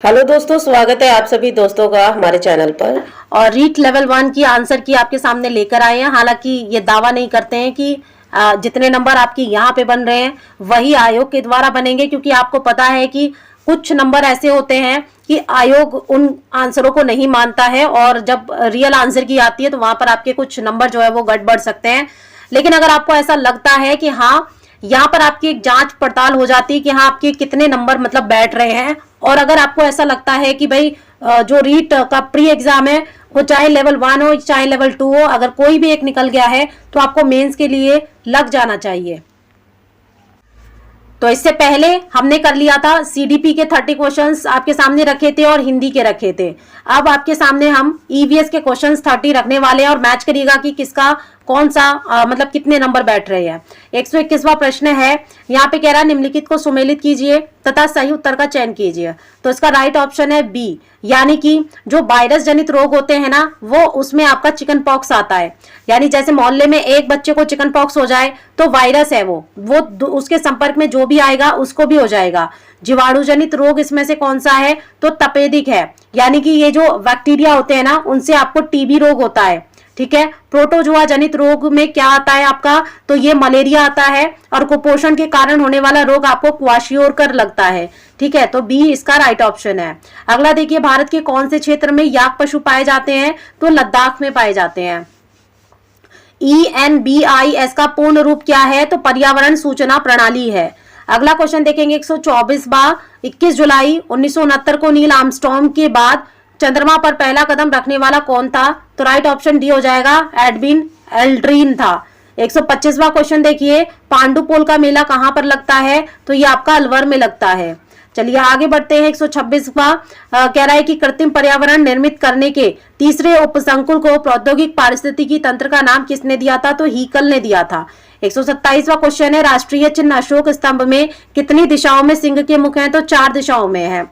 Hello दोस्तों, स्वागत है आप सभी दोस्तों का हमारे चैनल पर। और रीट लेवल 1 की आंसर की आपके सामने लेकर आए हैं। हालांकि ये दावा नहीं करते हैं कि जितने नंबर आपकी यहाँ पे बन रहे हैं वही आयोग के द्वारा बनेंगे, क्योंकि आपको पता है कि कुछ नंबर ऐसे होते हैं कि आयोग उन आंसरों को नहीं मानता है, और जब रियल आंसर की आती है तो वहां पर आपके कुछ नंबर जो है वो गड़बड़ सकते हैं। लेकिन अगर आपको ऐसा लगता है कि हाँ, यहाँ पर आपकी एक जांच पड़ताल हो जाती है कि हाँ आपके कितने नंबर मतलब बैठ रहे हैं, और अगर आपको ऐसा लगता है कि भाई जो रीट का प्री एग्जाम है वो चाहे लेवल 1 हो चाहे लेवल 2 हो, अगर कोई भी एक निकल गया है तो आपको मेंस के लिए लग जाना चाहिए। तो इससे पहले हमने कर लिया था सीडीपी के 30 क्वेश्चंस आपके सामने रखे थे और हिंदी के रखे थे। अब आपके सामने हम ईवीएस के क्वेश्चंस 30 रखने वाले हैं और मैच करिएगा कि किसका कौन सा मतलब कितने नंबर बैठ रहे हैं। 121वां प्रश्न है, यहाँ पे कह रहा है निम्नलिखित को सुमेलित कीजिए तथा सही उत्तर का चयन कीजिए। तो इसका राइट ऑप्शन है बी, यानी कि जो वायरस जनित रोग होते हैं ना वो उसमें आपका चिकन पॉक्स आता है। यानी जैसे मोहल्ले में एक बच्चे को चिकन पॉक्स हो जाए तो वायरस है वो उसके संपर्क में जो भी आएगा उसको भी हो जाएगा। जीवाणु जनित रोग इसमें से कौन सा है, तो तपेदिक है, यानी कि ये जो बैक्टीरिया होते हैं ना उनसे आपको टीबी रोग होता है। ठीक है। प्रोटोजुआ जनित रोग में क्या आता है आपका, तो ये मलेरिया आता है, और कुपोषण के कारण होने वाला रोग आपको क्वाशियोरकर लगता है। ठीक है, तो बी इसका राइट ऑप्शन है। अगला देखिए, भारत के कौन से क्षेत्र में याक पशु पाए जाते हैं, तो लद्दाख में पाए जाते हैं। ENBIS का पूर्ण रूप क्या है, तो पर्यावरण सूचना प्रणाली है। अगला क्वेश्चन देखेंगे 124वां, 21 जुलाई 1969 को नील आर्मस्ट्रॉन्ग के बाद चंद्रमा पर पहला कदम रखने वाला कौन था, तो राइट ऑप्शन डी हो जाएगा, एडविन एल्ड्रिन था। 125वां क्वेश्चन देखिए, पांडुपोल का मेला कहां पर लगता है, तो ये आपका अलवर में लगता है। चलिए आगे बढ़ते हैं। 126वां कह रहा है कि कृत्रिम पर्यावरण निर्मित करने के तीसरे उपसंकुल को प्रौद्योगिक पारिस्थितिकी तंत्र का नाम किसने दिया था, तो हीकल ने दिया था। 127वां क्वेश्चन है, राष्ट्रीय चिन्ह अशोक स्तंभ में कितनी दिशाओं में सिंह के मुख हैं, तो 4 दिशाओं में है।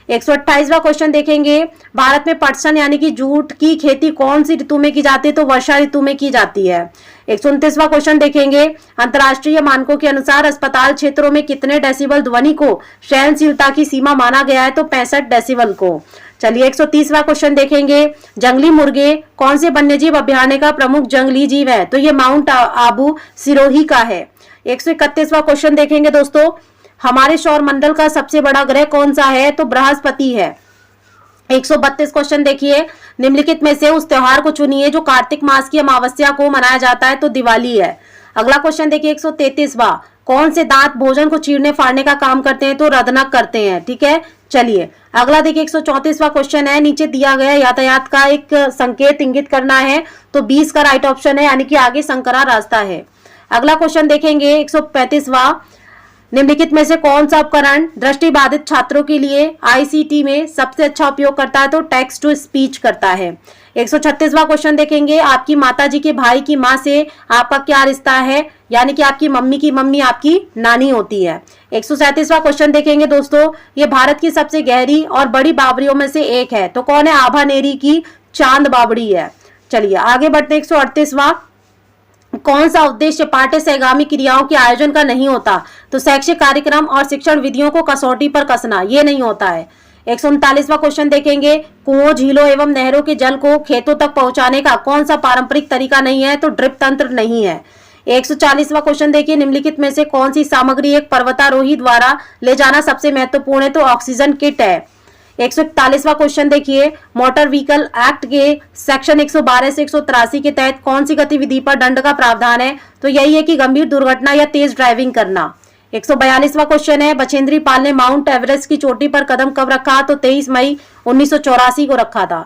128वां क्वेश्चन देखेंगे, भारत में पटसन यानी कि जूट की खेती कौन सी ऋतु में की जाती है, तो वर्षा ऋतु में की जाती है। 129वां क्वेश्चन देखेंगे, अंतर्राष्ट्रीय मानकों के अनुसार अस्पताल क्षेत्रों में कितने डेसिबल ध्वनि को सहनशीलता की सीमा माना गया है, तो 65 डेसिबल को। चलिए 130वां क्वेश्चन देखेंगे, जंगली मुर्गे कौन से वन्यजीव अभ्यारण्य का प्रमुख जंगली जीव है, तो ये माउंट आबू सिरोही का है। 131वां क्वेश्चन देखेंगे दोस्तों, हमारे सौर मंडल का सबसे बड़ा ग्रह कौन सा है, तो बृहस्पति है। 132 क्वेश्चन देखिए, निम्नलिखित में से उस त्योहार को चुनिए जो कार्तिक मास की अमावस्या को मनाया जाता है, तो दिवाली है। अगला क्वेश्चन देखिए 133वां, कौन से दांत भोजन को चीरने फाड़ने का काम करते हैं, तो रदनक करते हैं। ठीक है। चलिए अगला देखिए 134वां क्वेश्चन है, नीचे दिया गया यातायात का एक संकेत इंगित करना है, तो 20 का राइट ऑप्शन है, यानी कि आगे संकरा रास्ता है। अगला क्वेश्चन देखेंगे 135वां, निम्नलिखित में से कौन सा उपकरण दृष्टिबाधित छात्रों के लिए आईसीटी में सबसे अच्छा उपयोग करता है, तो टेक्स्ट टू स्पीच करता है। 136वां क्वेश्चन देखेंगे, आपकी माताजी के भाई की माँ से आपका क्या रिश्ता है, यानी कि आपकी मम्मी की मम्मी आपकी नानी होती है। 137वां क्वेश्चन देखेंगे दोस्तों, ये भारत की सबसे गहरी और बड़ी बावड़ियों में से एक है, तो कौन है, आभानेरी की चांद बावड़ी है। चलिए आगे बढ़ते। 138वां, कौन सा उद्देश्य पाठ्य सहगामी क्रियाओं के आयोजन का नहीं होता, तो शैक्षिक कार्यक्रम और शिक्षण विधियों को कसौटी पर कसना, ये नहीं होता है। 139वां क्वेश्चन देखेंगे, कुओं झीलों एवं नहरों के जल को खेतों तक पहुंचाने का कौन सा पारंपरिक तरीका नहीं है, तो ड्रिप तंत्र नहीं है। 140वां क्वेश्चन देखिए, निम्नलिखित में से कौन सी सामग्री एक पर्वतारोही द्वारा ले जाना सबसे महत्वपूर्ण है, तो ऑक्सीजन किट है। 141वां क्वेश्चन देखिए, मोटर व्हीकल एक्ट के सेक्शन 112 से 183 के तहत कौन सी गतिविधि पर दंड का प्रावधान है, तो यही है कि गंभीर दुर्घटना या तेज ड्राइविंग करना। 142वां क्वेश्चन है, बछेंद्री पाल ने माउंट एवरेस्ट की चोटी पर कदम कब रखा, तो 23 मई 1984 को रखा था।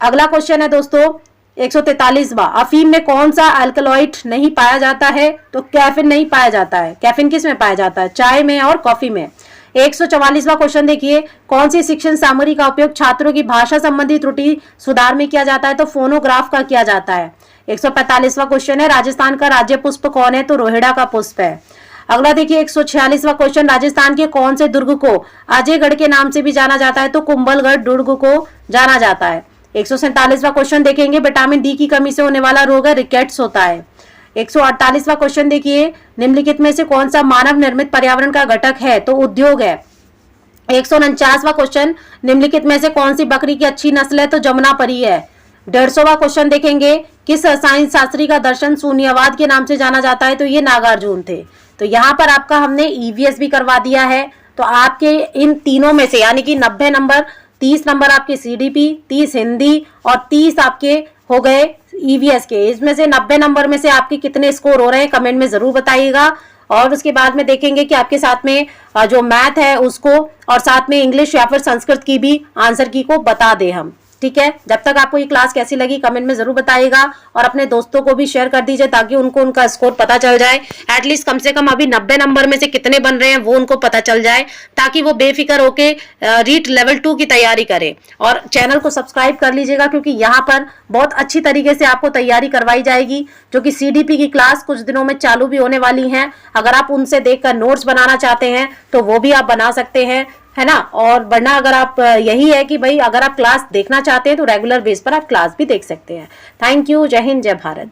अगला क्वेश्चन है दोस्तों 143वां, अफीम में कौन सा अल्कलॉइड नहीं पाया जाता है, तो कैफीन नहीं पाया जाता है। कैफीन किस में पाया जाता है, चाय में और कॉफी में। 144वां क्वेश्चन देखिए, कौन सी शिक्षण सामग्री का उपयोग छात्रों की भाषा संबंधी त्रुटि सुधार में किया जाता है, तो फोनोग्राफ का किया जाता है। 145वां क्वेश्चन है, राजस्थान का राज्य पुष्प कौन है, तो रोहिड़ा का पुष्प है। अगला देखिए 146वां क्वेश्चन, राजस्थान के कौन से दुर्ग को अजयगढ़ के नाम से भी जाना जाता है, तो कुंभलगढ़ दुर्ग को जाना जाता है। 147वां क्वेश्चन देखेंगे, विटामिन डी की कमी से होने वाला रोग है रिकेट्स होता है। 148वां क्वेश्चन देखिए, निम्नलिखित में से कौन सा मानव निर्मित पर्यावरण का घटक है, तो उद्योग है। 149वां क्वेश्चन, निम्नलिखित में से कौन सी बकरी की अच्छी नस्ल है? तो जमुनापरी है। 150वां क्वेश्चन देखेंगे, किस साइंस शास्त्री का दर्शन शून्यवाद के नाम से जाना जाता है? तो ये नागार्जुन थे। तो यहाँ पर आपका हमने ईवीएस भी करवा दिया है। तो आपके इन तीनों में से यानी कि 90 नंबर, 30 नंबर आपके सीडीपी, 30 हिंदी और 30 आपके हो गए ईवीएस के। इसमें से 90 नंबर में से आपके कितने स्कोर हो रहे हैं कमेंट में जरूर बताइएगा। और उसके बाद में देखेंगे कि आपके साथ में जो मैथ है उसको और साथ में इंग्लिश या फिर संस्कृत की भी आंसर की को बता दे हम। ठीक है, जब तक आपको ये क्लास कैसी लगी कमेंट में जरूर बताइएगा और अपने दोस्तों को भी शेयर कर दीजिए ताकि उनको उनका स्कोर पता चल जाए। एटलीस्ट कम से कम अभी 90 नंबर में से कितने बन रहे हैं वो उनको पता चल जाए ताकि वो बेफिक्र होके रीट लेवल 2 की तैयारी करें। और चैनल को सब्सक्राइब कर लीजिएगा क्योंकि यहाँ पर बहुत अच्छी तरीके से आपको तैयारी करवाई जाएगी, जो कि सीडीपी की क्लास कुछ दिनों में चालू भी होने वाली है। अगर आप उनसे देखकर नोट्स बनाना चाहते हैं तो वो भी आप बना सकते हैं, है ना। और वरना अगर आप यही है कि भाई अगर आप क्लास देखना चाहते हैं तो रेगुलर बेस पर आप क्लास भी देख सकते हैं। Thank you. जय हिंद, जय भारत।